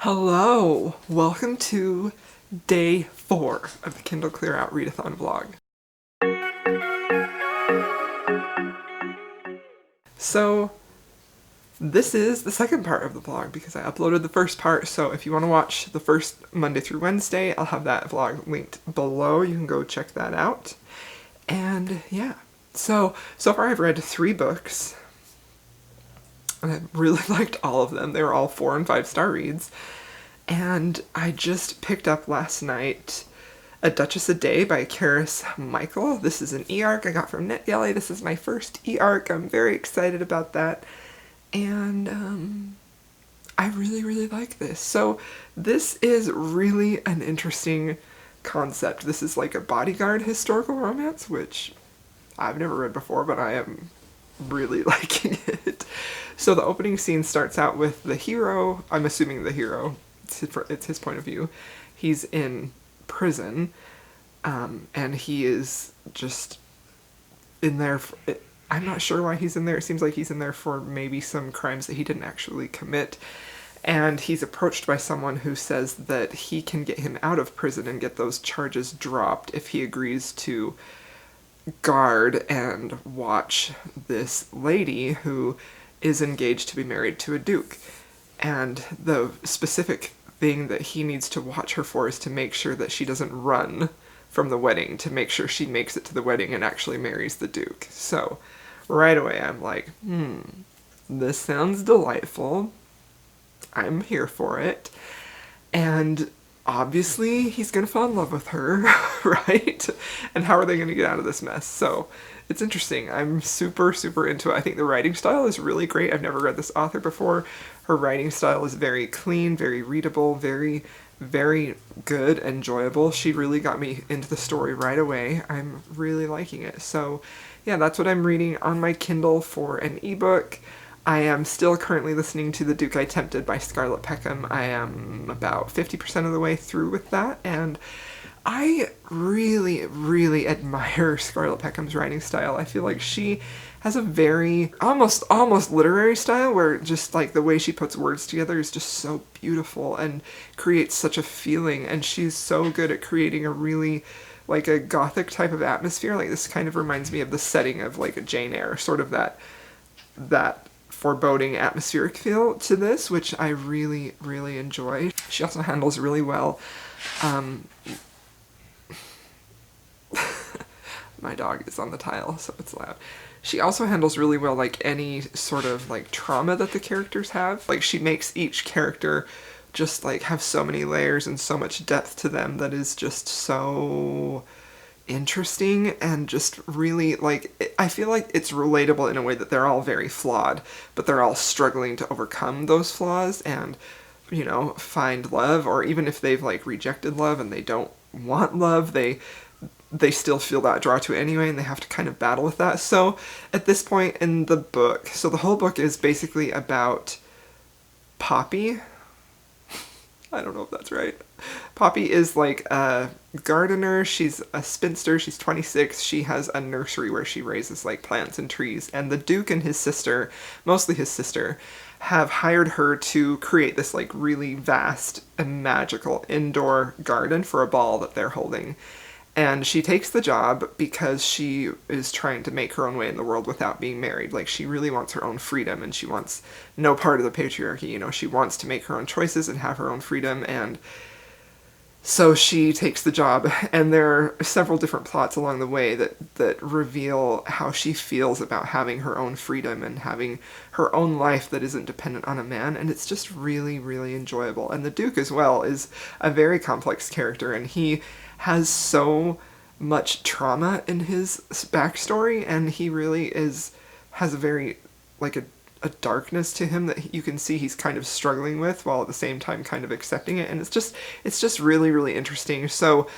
Hello! Welcome to day 4 of the Kindle Clear Out Readathon vlog. So, this is the second part of the vlog because I uploaded the first part, so if you want to watch the first Monday through Wednesday, I'll have that vlog linked below. You can go check that out. And yeah, so far I've read 3 books, and I really liked all of them. They were all 4 and 5 star reads. And I just picked up last night A Duchess a Day by Karis Michael. This is an e-arc I got from NetGalley. This is my first e-arc. I'm very excited about that. And I really like this. So this is really an interesting concept. This is like a bodyguard historical romance, which I've never read before, but I am really liking it. So the opening scene starts out with the hero, I'm assuming the hero, it's his point of view. He's in prison, and he is just in there. I'm not sure why he's in there. It seems like he's in there for maybe some crimes that he didn't actually commit. And he's approached by someone who says that he can get him out of prison and get those charges dropped if he agrees to guard and watch this lady who is engaged to be married to a duke. And the specific thing that he needs to watch her for is to make sure that she doesn't run from the wedding, to make sure she makes it to the wedding and actually marries the duke. So right away I'm like, this sounds delightful. I'm here for it. And obviously he's gonna fall in love with her, right? And how are they gonna get out of this mess? So it's interesting. I'm super into it. I think the writing style is really great. I've never read this author before. Her writing style is very clean, very readable, very good, enjoyable. She really got me into the story right away. I'm really liking it. So yeah, that's what I'm reading on my Kindle for an ebook. I am still currently listening to The Duke I Tempted by Scarlett Peckham. I am about 50% of the way through with that, and I really admire Scarlett Peckham's writing style. I feel like she has a very almost literary style where just like the way she puts words together is just so beautiful and creates such a feeling, and she's so good at creating a really like a gothic type of atmosphere. Like this kind of reminds me of the setting of like a Jane Eyre, sort of that foreboding atmospheric feel to this, which I really enjoy. She also handles really well my dog is on the tile, so it's loud. She also handles really well like any sort of like trauma that the characters have. Like she makes each character just like have so many layers and so much depth to them that is just so interesting, and just really like, I feel like it's relatable in a way that they're all very flawed, but they're all struggling to overcome those flaws and, you know, find love, or even if they've like rejected love and they don't want love, they still feel that draw to it anyway, and they have to kind of battle with that. So at this point in the book, so the whole book is basically about Poppy. I don't know if that's right. Poppy is like a gardener. She's a spinster. She's 26. She has a nursery where she raises like plants and trees. And the Duke and his sister, mostly his sister, have hired her to create this like really vast and magical indoor garden for a ball that they're holding. And she takes the job because she is trying to make her own way in the world without being married. Like, she really wants her own freedom, and she wants no part of the patriarchy, you know. She wants to make her own choices and have her own freedom, and so she takes the job. And there are several different plots along the way that reveal how she feels about having her own freedom and having her own life that isn't dependent on a man, and it's just really enjoyable. And the Duke as well is a very complex character, and he has so much trauma in his backstory, and he really has a very like a darkness to him that you can see he's kind of struggling with, while at the same time kind of accepting it. And it's just really interesting. So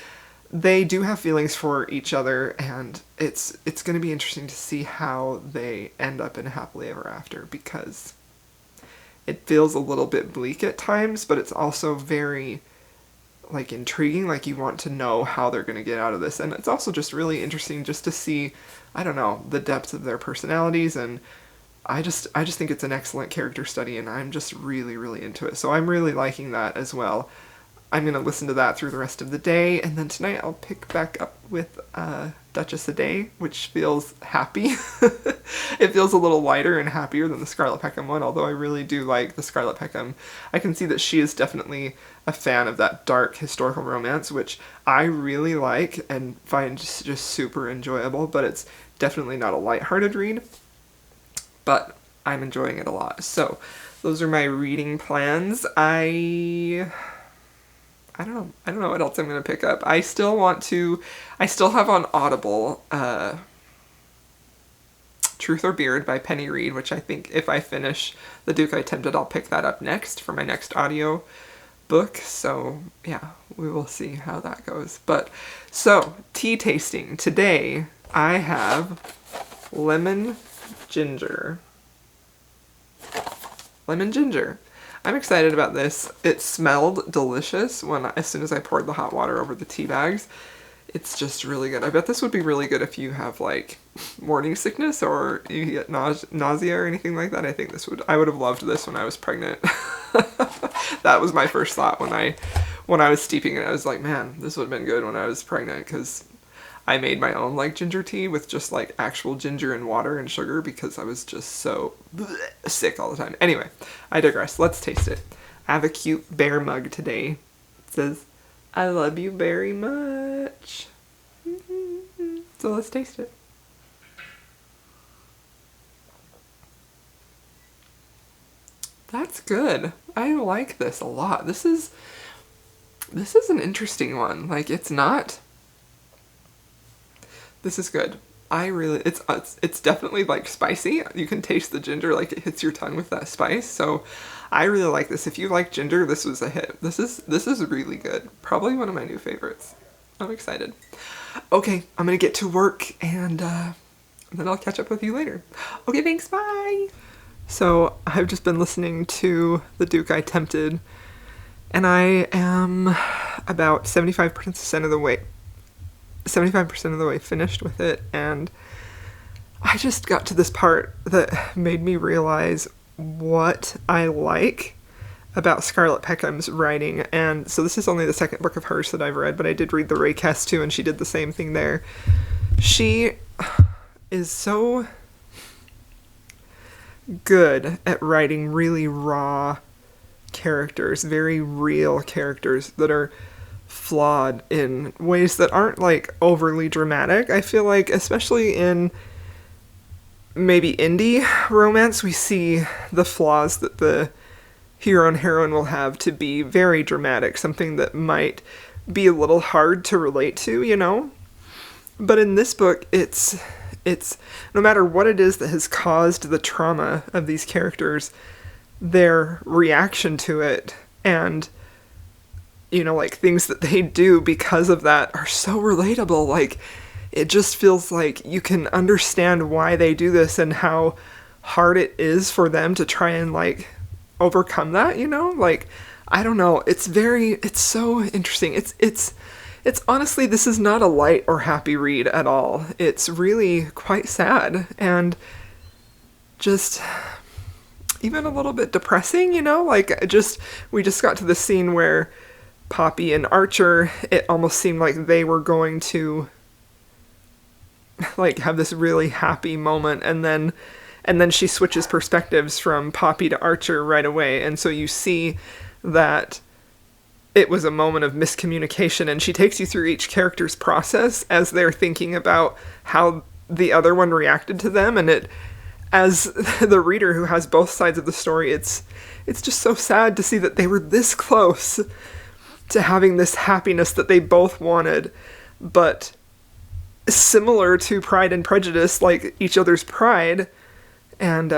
they do have feelings for each other, and it's going to be interesting to see how they end up in happily ever after, because it feels a little bit bleak at times, but it's also very like intriguing. Like, you want to know how they're going to get out of this, and it's also just really interesting just to see, I don't know, the depth of their personalities and I just think it's an excellent character study, and I'm just really, really into it. So I'm really liking that as well. I'm going to listen to that through the rest of the day, and then tonight I'll pick back up with Duchess a Day, which feels happy. It feels a little lighter and happier than the Scarlet Peckham one, although I really do like the Scarlet Peckham. I can see that she is definitely a fan of that dark historical romance, which I really like and find just super enjoyable, but it's definitely not a lighthearted read. But I'm enjoying it a lot. So those are my reading plans. I don't know what else I'm going to pick up. I still have on Audible Truth or Beard by Penny Reed, which I think if I finish The Duke I Tempted, I'll pick that up next for my next audio book. So yeah, we will see how that goes. But so tea tasting. Today I have lemon ginger. Lemon ginger. I'm excited about this. It smelled delicious as soon as I poured the hot water over the tea bags. It's just really good. I bet this would be really good if you have like morning sickness or you get nausea or anything like that. I would have loved this when I was pregnant. That was my first thought when I was steeping it. I was like, man, this would have been good when I was pregnant, because I made my own like ginger tea with just like actual ginger and water and sugar because I was just so sick all the time. Anyway, I digress. Let's taste it. I have a cute bear mug today. It says, "I love you very much." So let's taste it. That's good. I like this a lot. This is an interesting one. Like, this is good. It's definitely like spicy. You can taste the ginger, like it hits your tongue with that spice. So I really like this. If you like ginger, this was a hit. This is really good. Probably one of my new favorites. I'm excited. Okay, I'm gonna get to work, and then I'll catch up with you later. Okay, thanks, bye! So I've just been listening to The Duke I Tempted, and I am about 75% of the way finished with it, and I just got to this part that made me realize what I like about Scarlet Peckham's writing. And so this is only the second book of hers that I've read, but I did read the Ray Kess too, and she did the same thing there. She is so good at writing really raw characters, very real characters that are flawed in ways that aren't like overly dramatic. I feel like, especially in maybe indie romance, we see the flaws that the hero and heroine will have to be very dramatic, something that might be a little hard to relate to, you know? But in this book, it's no matter what it is that has caused the trauma of these characters, their reaction to it and, you know, like things that they do because of that are so relatable. Like, it just feels like you can understand why they do this and how hard it is for them to try and like overcome that, you know? Like, I don't know. It's so interesting. It's honestly, this is not a light or happy read at all. It's really quite sad and just even a little bit depressing, you know? Like, we just got to the scene where Poppy and Archer, it almost seemed like they were going to like have this really happy moment, and then she switches perspectives from Poppy to Archer right away, and so you see that it was a moment of miscommunication, and she takes you through each character's process as they're thinking about how the other one reacted to them, and it, as the reader who has both sides of the story, it's just so sad to see that they were this close to having this happiness that they both wanted, but similar to Pride and Prejudice, like each other's pride and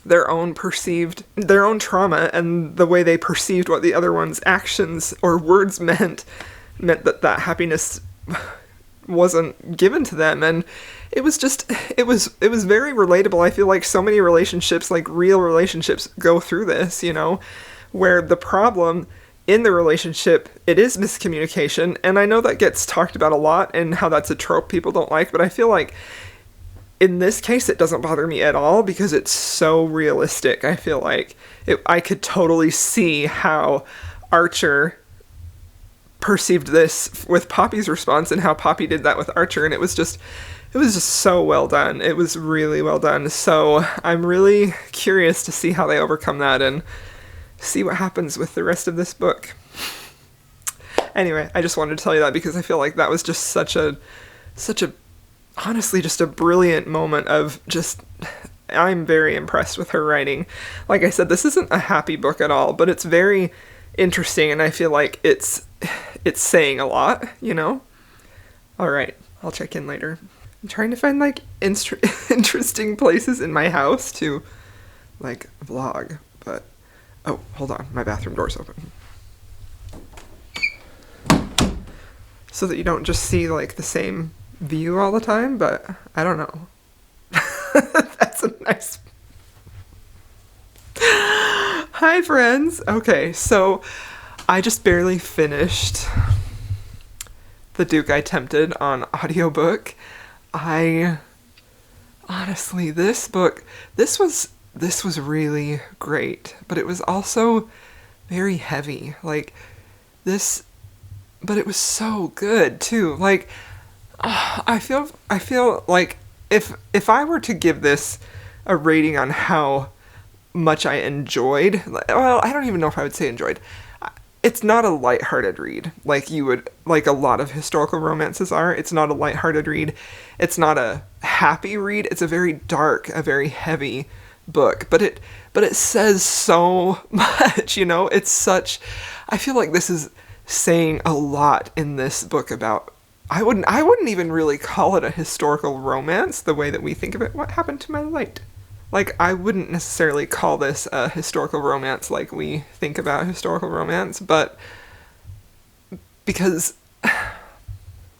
their own trauma and the way they perceived what the other one's actions or words meant that happiness wasn't given to them. And it was very relatable. I feel like so many relationships, like real relationships, go through this, you know, where the problem in the relationship, it is miscommunication, and I know that gets talked about a lot and how that's a trope people don't like, but I feel like in this case, it doesn't bother me at all because it's so realistic. I feel like I could totally see how Archer perceived this with Poppy's response and how Poppy did that with Archer, and it was just so well done. It was really well done. So I'm really curious to see how they overcome that and see what happens with the rest of this book. Anyway, I just wanted to tell you that because I feel like that was just such a honestly just a brilliant moment of just, I'm very impressed with her writing. Like I said, this isn't a happy book at all, but it's very interesting, and I feel like it's saying a lot, you know? Alright, I'll check in later. I'm trying to find, like, interesting places in my house to, like, vlog, but... Oh, hold on, my bathroom door's open. So that you don't just see, like, the same view all the time, but I don't know. That's a nice... Hi, friends! Okay, so I just barely finished The Duke I Tempted on audiobook. Honestly, this book, this was really great, but it was also very heavy. Like, but it was so good, too. Like, I feel like if I were to give this a rating on how much I enjoyed, well, I don't even know if I would say enjoyed. It's not a lighthearted read, like a lot of historical romances are. It's not a lighthearted read. It's not a happy read. It's a very dark, a very heavy book, but it says so much, you know? I feel like this is saying a lot in this book about, I wouldn't even really call it a historical romance the way that we think of it. What happened to my light? Like, I wouldn't necessarily call this a historical romance like we think about historical romance, but because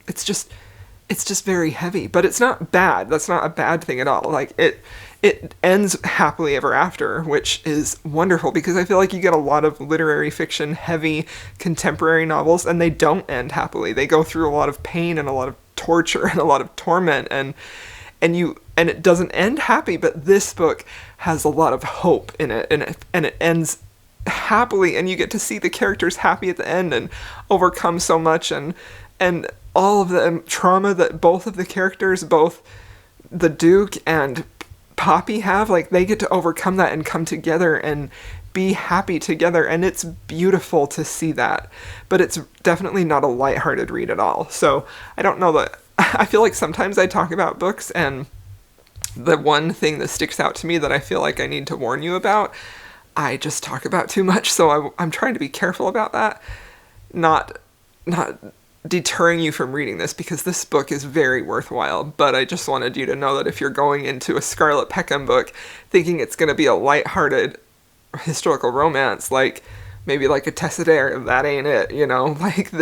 it's just very heavy, but it's not bad. That's not a bad thing at all. Like, it ends happily ever after, which is wonderful because I feel like you get a lot of literary fiction, heavy contemporary novels, and they don't end happily. They go through a lot of pain and a lot of torture and a lot of torment, and it doesn't end happy, but this book has a lot of hope in it, and it ends happily, and you get to see the characters happy at the end and overcome so much, and all of the trauma that both of the characters, both the Duke and Poppy have, like, they get to overcome that and come together and be happy together, and it's beautiful to see that. But it's definitely not a lighthearted read at all. So I don't know that, I feel like sometimes I talk about books, and the one thing that sticks out to me that I feel like I need to warn you about, I just talk about too much, so I'm trying to be careful about that. Not deterring you from reading this, because this book is very worthwhile, but I just wanted you to know that if you're going into a Scarlet Peckham book thinking it's going to be a lighthearted historical romance, like maybe like a Tessa Dare, that ain't it, you know? Like,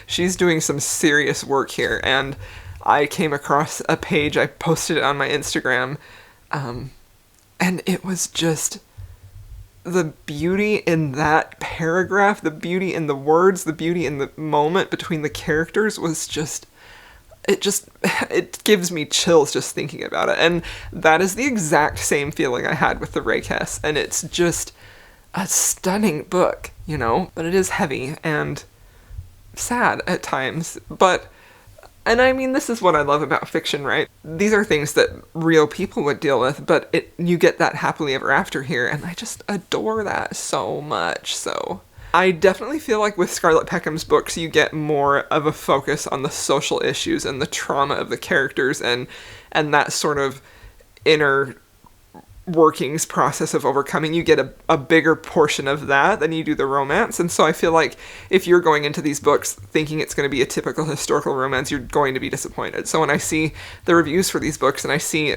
she's doing some serious work here, and I came across a page, I posted it on my Instagram, and it was just the beauty in that paragraph, the beauty in the words, the beauty in the moment between the characters was just, it gives me chills just thinking about it. And that is the exact same feeling I had with the Rakes, and it's just a stunning book, you know? But it is heavy and sad at times, and I mean, this is what I love about fiction, right? These are things that real people would deal with, but you get that happily ever after here, and I just adore that so much. So I definitely feel like with Scarlet Peckham's books, you get more of a focus on the social issues and the trauma of the characters and that sort of inner workings process of overcoming. You get a bigger portion of that than you do the romance, and so I feel like if you're going into these books thinking it's going to be a typical historical romance, you're going to be disappointed. So when I see the reviews for these books and I see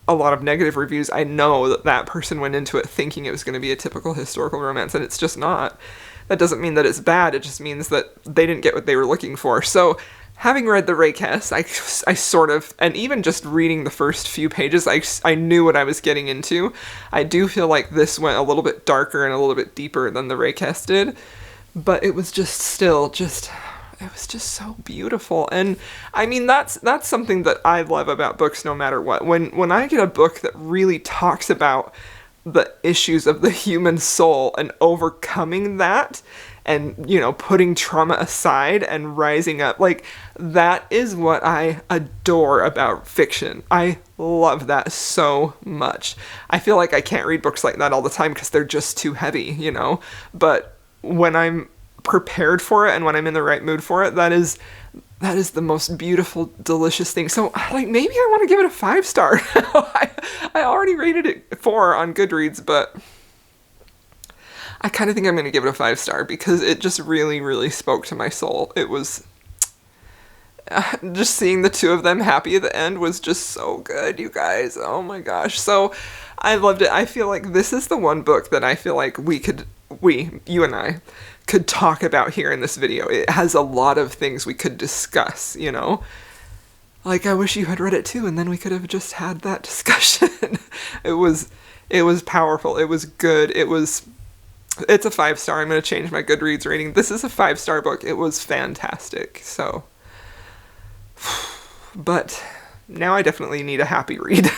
a lot of negative reviews, I know that person went into it thinking it was going to be a typical historical romance, and it's just not. That doesn't mean that it's bad, it just means that they didn't get what they were looking for. So having read the Rakes, I sort of, and even just reading the first few pages, I knew what I was getting into. I do feel like this went a little bit darker and a little bit deeper than the Rakes did, but it was just still it was just so beautiful. And I mean, that's something that I love about books no matter what. When I get a book that really talks about the issues of the human soul and overcoming that, and, you know, putting trauma aside and rising up, like, that is what I adore about fiction. I love that so much. I feel like I can't read books like that all the time because they're just too heavy, you know? But when I'm prepared for it and when I'm in the right mood for it, that is the most beautiful, delicious thing. So, like, maybe I want to give it a 5-star. I already rated it 4 on Goodreads, but I kind of think I'm going to give it a 5-star because it just really, really spoke to my soul. It was just seeing the two of them happy at the end was just so good, you guys. Oh my gosh. So I loved it. I feel like this is the one book that I feel like you and I could talk about here in this video. It has a lot of things we could discuss, you know? Like, I wish you had read it too, and then we could have just had that discussion. It was powerful. It was good. It's a 5-star. I'm going to change my Goodreads rating. This is a 5-star book. It was fantastic. So, but now I definitely need a happy read.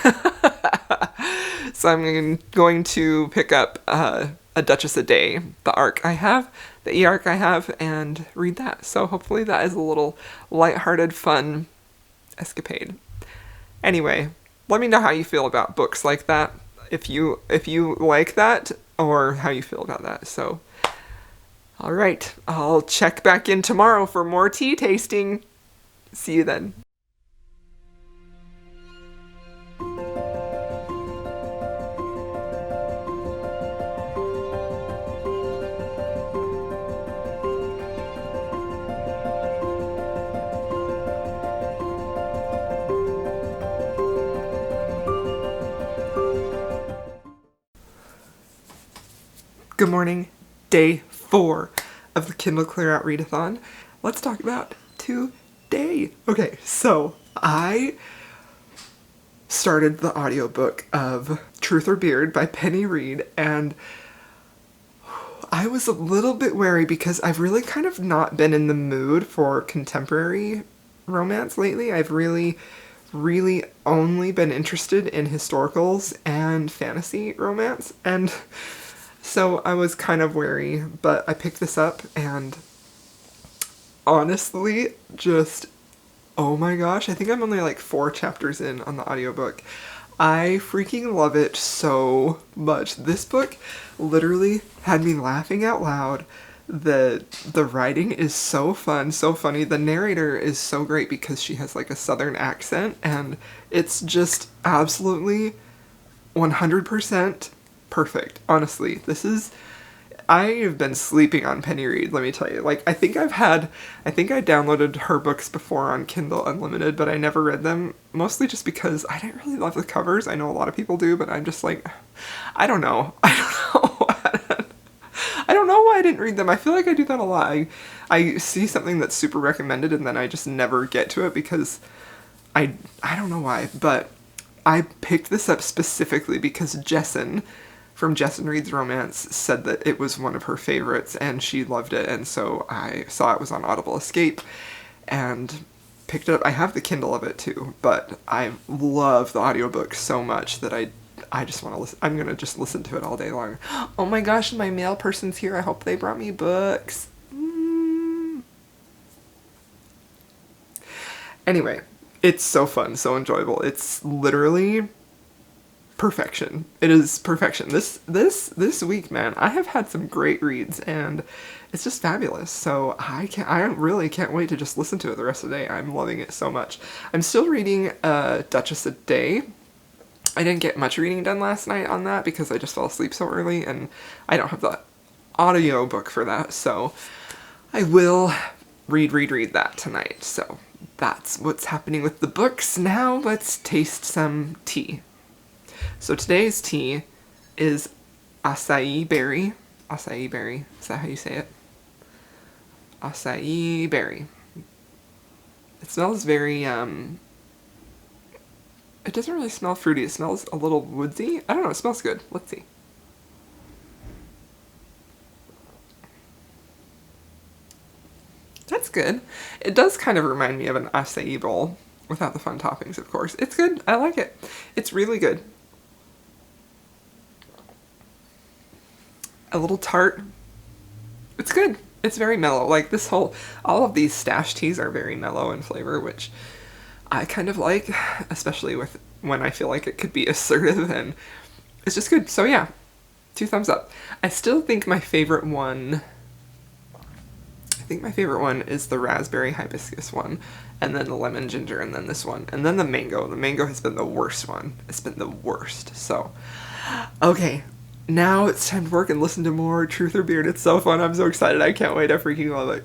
So I'm going to pick up A Duchess a Day, the e-arc I have, and read that. So hopefully that is a little lighthearted, fun escapade. Anyway, let me know how you feel about books like that. If you like that, or how you feel about that. So, all right, I'll check back in tomorrow for more tea tasting. See you then. Good morning, day 4 of the Kindle Clear Out Readathon. Let's talk about today. Okay, so I started the audiobook of Truth or Beard by Penny Reid, and I was a little bit wary because I've really kind of not been in the mood for contemporary romance lately. I've really only been interested in historicals and fantasy romance, and so I was kind of wary, but I picked this up and honestly just, oh my gosh, I think I'm only like 4 chapters in on the audiobook. I freaking love it so much. This book literally had me laughing out loud. The writing is so fun, so funny. The narrator is so great because she has like a southern accent, and it's just absolutely 100% perfect. Honestly, I have been sleeping on Penny Reid, let me tell you. Like, I think I downloaded her books before on Kindle Unlimited, but I never read them, mostly just because I didn't really love the covers. I know a lot of people do, but I'm just like, I don't know. I don't know why I didn't read them. I feel like I do that a lot. I see something that's super recommended and then I just never get to it because I don't know why, but I picked this up specifically because Jesson from Jesson Reads Romance said that it was one of her favorites and she loved it, and so I saw it was on Audible Escape and picked it up. I have the Kindle of it too, but I love the audiobook so much that I just want to listen. I'm gonna just listen to it all day long. Oh my gosh, my mail person's here. I hope they brought me books. Anyway, it's so fun, so enjoyable. It's literally perfection. It is perfection. This week, man, I have had some great reads and it's just fabulous. So I really can't wait to just listen to it the rest of the day. I'm loving it so much. I'm still reading Duchess a Day. I didn't get much reading done last night on that because I just fell asleep so early and I don't have the audio book for that. So I will read that tonight. So that's what's happening with the books. Now let's taste some tea. So today's tea is acai berry. Acai berry. Is that how you say it? Acai berry. It smells very, it doesn't really smell fruity. It smells a little woodsy. I don't know. It smells good. Let's see. That's good. It does kind of remind me of an acai bowl without the fun toppings, of course. It's good. I like it. It's really good. A little tart. It's good. It's very mellow. Like all of these stash teas are very mellow in flavor, which I kind of like, especially with when I feel like it could be assertive, and it's just good. So yeah, 2 thumbs up. I still think my favorite one is the raspberry hibiscus one, and then the lemon ginger, and then this one, and then the mango. The mango has been the worst one. It's been the worst. So, okay, now it's time to work and listen to more Truth or Beard. It's so fun. I'm so excited. I can't wait. I freaking love it.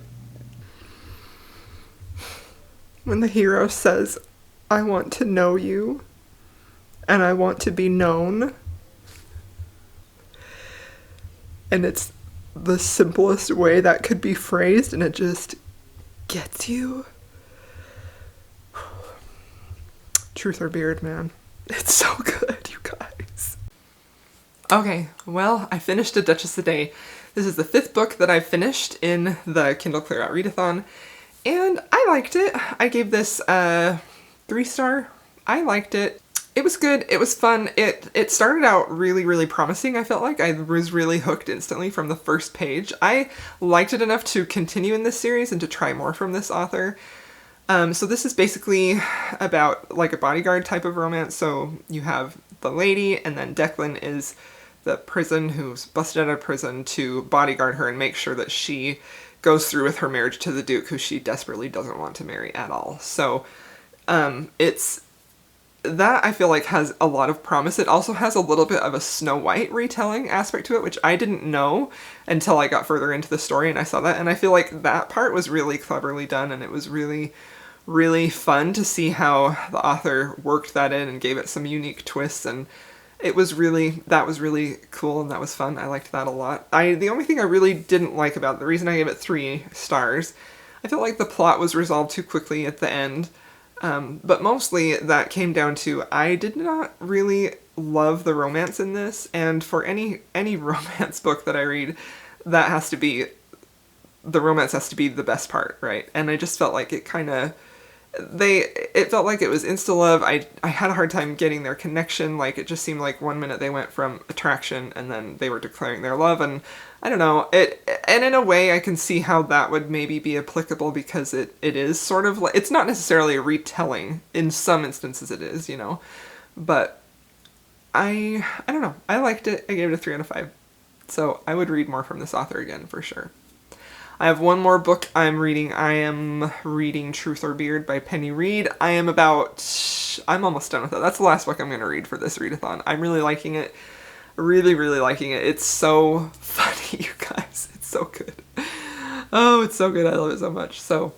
When the hero says, "I want to know you, and I want to be known," and it's the simplest way that could be phrased, and it just gets you. Truth or Beard, man. It's so good, you guys. Okay, well, I finished A Duchess a Day. This is the 5th book that I've finished in the Kindle Clear Out Readathon, and I liked it. I gave this a 3-star. I liked it. It was good. It was fun. It started out really, really promising. I felt like I was really hooked instantly from the first page. I liked it enough to continue in this series and to try more from this author. So this is basically about like a bodyguard type of romance. So you have the lady, and then Declan is the prison who's busted out of prison to bodyguard her and make sure that she goes through with her marriage to the Duke, who she desperately doesn't want to marry at all. So it's that I feel like has a lot of promise. It also has a little bit of a Snow White retelling aspect to it, which I didn't know until I got further into the story and I saw that, and I feel like that part was really cleverly done, and it was really, really fun to see how the author worked that in and gave it some unique twists, and that was really cool, and that was fun. I liked that a lot. The only thing I really didn't like about the reason I gave it 3 stars, I felt like the plot was resolved too quickly at the end. But mostly that came down to I did not really love the romance in this, and for any romance book that I read, the romance has to be the best part, right? And I just felt like it felt like it was insta-love. I had a hard time getting their connection. Like, it just seemed like one minute they went from attraction and then they were declaring their love, and I don't know, and in a way I can see how that would maybe be applicable, because it is sort of like, it's not necessarily a retelling. In some instances it is, you know, but I don't know. I liked it. I gave it a 3 out of 5. So I would read more from this author again for sure. I have one more book I'm reading. I am reading Truth or Beard by Penny Reid. I'm almost done with it. That's the last book I'm going to read for this readathon. I'm really liking it. Really, really liking it. It's so funny, you guys. It's so good. Oh, it's so good. I love it so much. So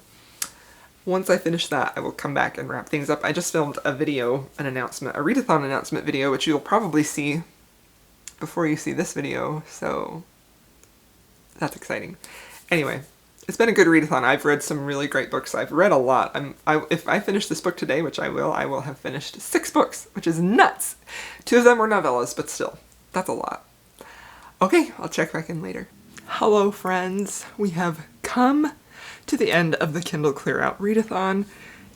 once I finish that, I will come back and wrap things up. I just filmed a readathon announcement video, which you'll probably see before you see this video. So that's exciting. Anyway, it's been a good readathon. I've read some really great books. I've read a lot. If I finish this book today, which I will have finished 6 books, which is nuts. 2 of them were novellas, but still, that's a lot. Okay, I'll check back in later. Hello, friends. We have come to the end of the Kindle Clear Out Readathon.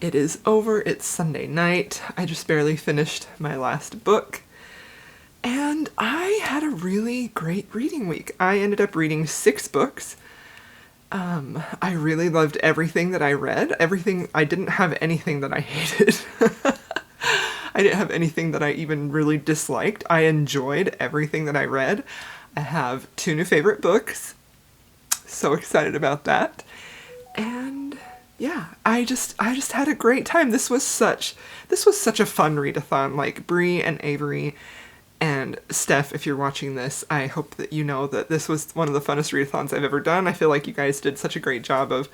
It is over. It's Sunday night. I just barely finished my last book. And I had a really great reading week. I ended up reading 6 books. I really loved everything that I read. I didn't have anything that I hated. I didn't have anything that I even really disliked. I enjoyed everything that I read. I have 2 new favorite books. So excited about that. And yeah, I just had a great time. This was such a fun readathon. Like, Bree and Avery and Steph, if you're watching this, I hope that you know that this was one of the funnest readathons I've ever done. I feel like you guys did such a great job of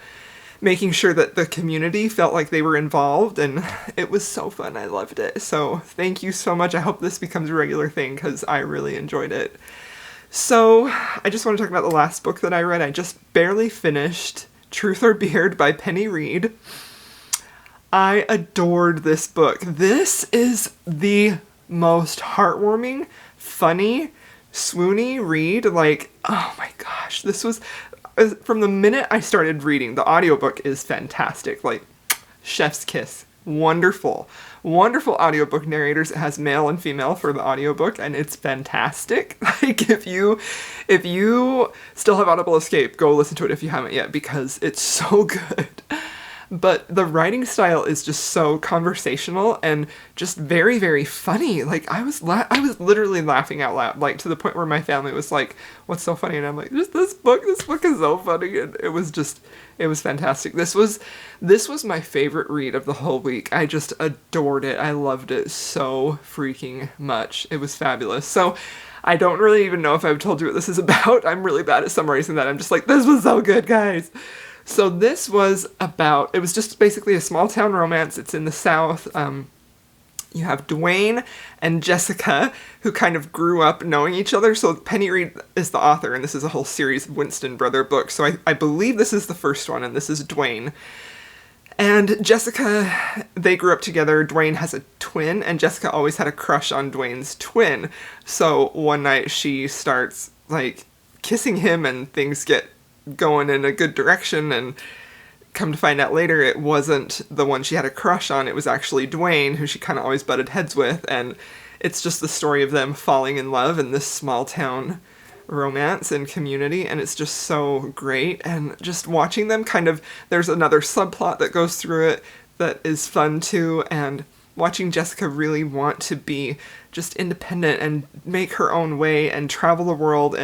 making sure that the community felt like they were involved, and it was so fun. I loved it. So thank you so much. I hope this becomes a regular thing, because I really enjoyed it. So I just want to talk about the last book that I read. I just barely finished Truth or Beard by Penny Reid. I adored this book. This is the most heartwarming, funny, swoony read. Like, oh my gosh, this was, from the minute I started reading, the audiobook is fantastic. Like, chef's kiss. Wonderful. Wonderful audiobook narrators. It has male and female for the audiobook, and it's fantastic. Like, if you still have Audible Escape, go listen to it if you haven't yet, because it's so good. But the writing style is just so conversational and just very, very funny. Like, I was literally laughing out loud, like, to the point where my family was like, "What's so funny?" And I'm like, "Just this book is so funny." And it was fantastic. This was my favorite read of the whole week. I just adored it. I loved it so freaking much. It was fabulous. So I don't really even know if I've told you what this is about. I'm really bad at summarizing that. I'm just like, this was so good, guys. So this was about, it was just basically a small town romance. It's in the South. You have Dwayne and Jessica, who kind of grew up knowing each other. So Penny Reed is the author, and this is a whole series of Winston Brother books. So I believe this is the first one, and this is Dwayne. And Jessica, they grew up together. Dwayne has a twin, and Jessica always had a crush on Dwayne's twin. So one night she starts, like, kissing him, and things get going in a good direction, and come to find out later it wasn't the one she had a crush on, it was actually Dwayne, who she kind of always butted heads with, and it's just the story of them falling in love in this small town romance and community, and it's just so great. And just watching them kind of, there's another subplot that goes through it that is fun too, and watching Jessica really want to be just independent and make her own way and travel the world,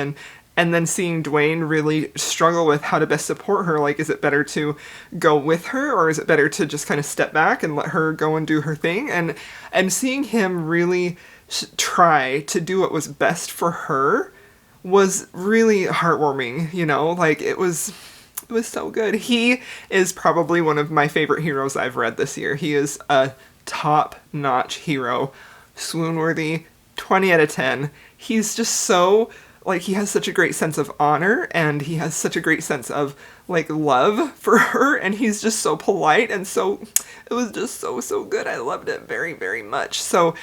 and then seeing Dwayne really struggle with how to best support her. Like, is it better to go with her, or is it better to just kind of step back and let her go and do her thing? And seeing him really try to do what was best for her was really heartwarming, you know? Like, it was so good. He is probably one of my favorite heroes I've read this year. He is a top-notch hero. Swoon-worthy, 20 out of 10. He's just so, like, he has such a great sense of honor, and he has such a great sense of, like, love for her, and he's just so polite, and so, it was just so good. I loved it very, very much. So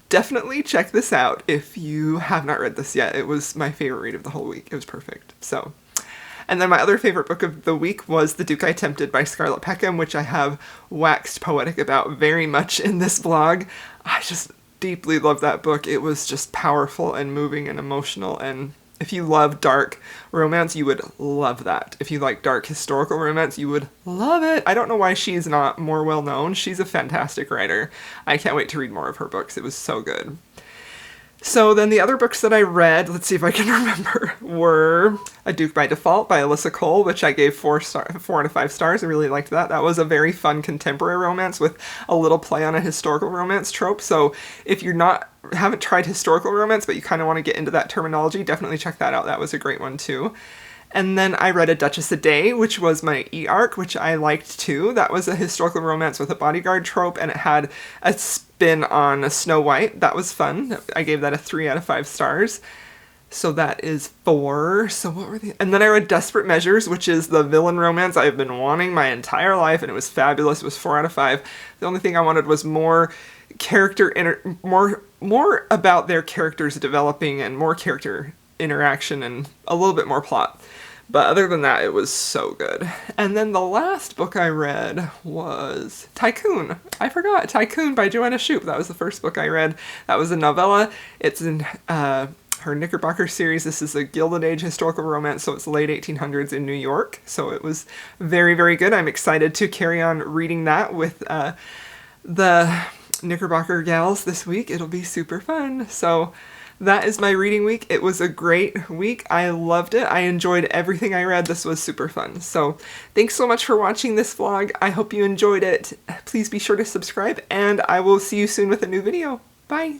definitely check this out if you have not read this yet. It was my favorite read of the whole week. It was perfect. So, and then my other favorite book of the week was The Duke I Tempted by Scarlett Peckham, which I have waxed poetic about very much in this blog. I just deeply love that book. It was just powerful and moving and emotional, and if you love dark romance, you would love that. If you like dark historical romance, you would love it. I don't know why she's not more well known. She's a fantastic writer. I can't wait to read more of her books. It was so good. So then the other books that I read, let's see if I can remember, were A Duke by Default by Alyssa Cole, which I gave 4 out of 5 stars. I really liked that. That was a very fun contemporary romance with a little play on a historical romance trope. So if you're haven't tried historical romance, but you kind of want to get into that terminology, definitely check that out. That was a great one too. And then I read A Duchess a Day, which was my e-arc, which I liked too. That was a historical romance with a bodyguard trope, and it had a spin on Snow White. That was fun. I gave that a 3 out of 5 stars. So that is 4. So what were the... And then I read Desperate Measures, which is the villain romance I've been wanting my entire life, and it was fabulous. It was 4 out of 5. The only thing I wanted was more more about their characters developing, and more character interaction, and a little bit more plot. But other than that, it was so good. And then the last book I read was Tycoon. I forgot. Tycoon by Joanna Shupe. That was the first book I read. That was a novella. It's in her Knickerbocker series. This is a Gilded Age historical romance, so it's late 1800s in New York. So it was very, very good. I'm excited to carry on reading that with the Knickerbocker gals this week. It'll be super fun. So that is my reading week. It was a great week. I loved it. I enjoyed everything I read. This was super fun. So thanks so much for watching this vlog. I hope you enjoyed it. Please be sure to subscribe, and I will see you soon with a new video. Bye!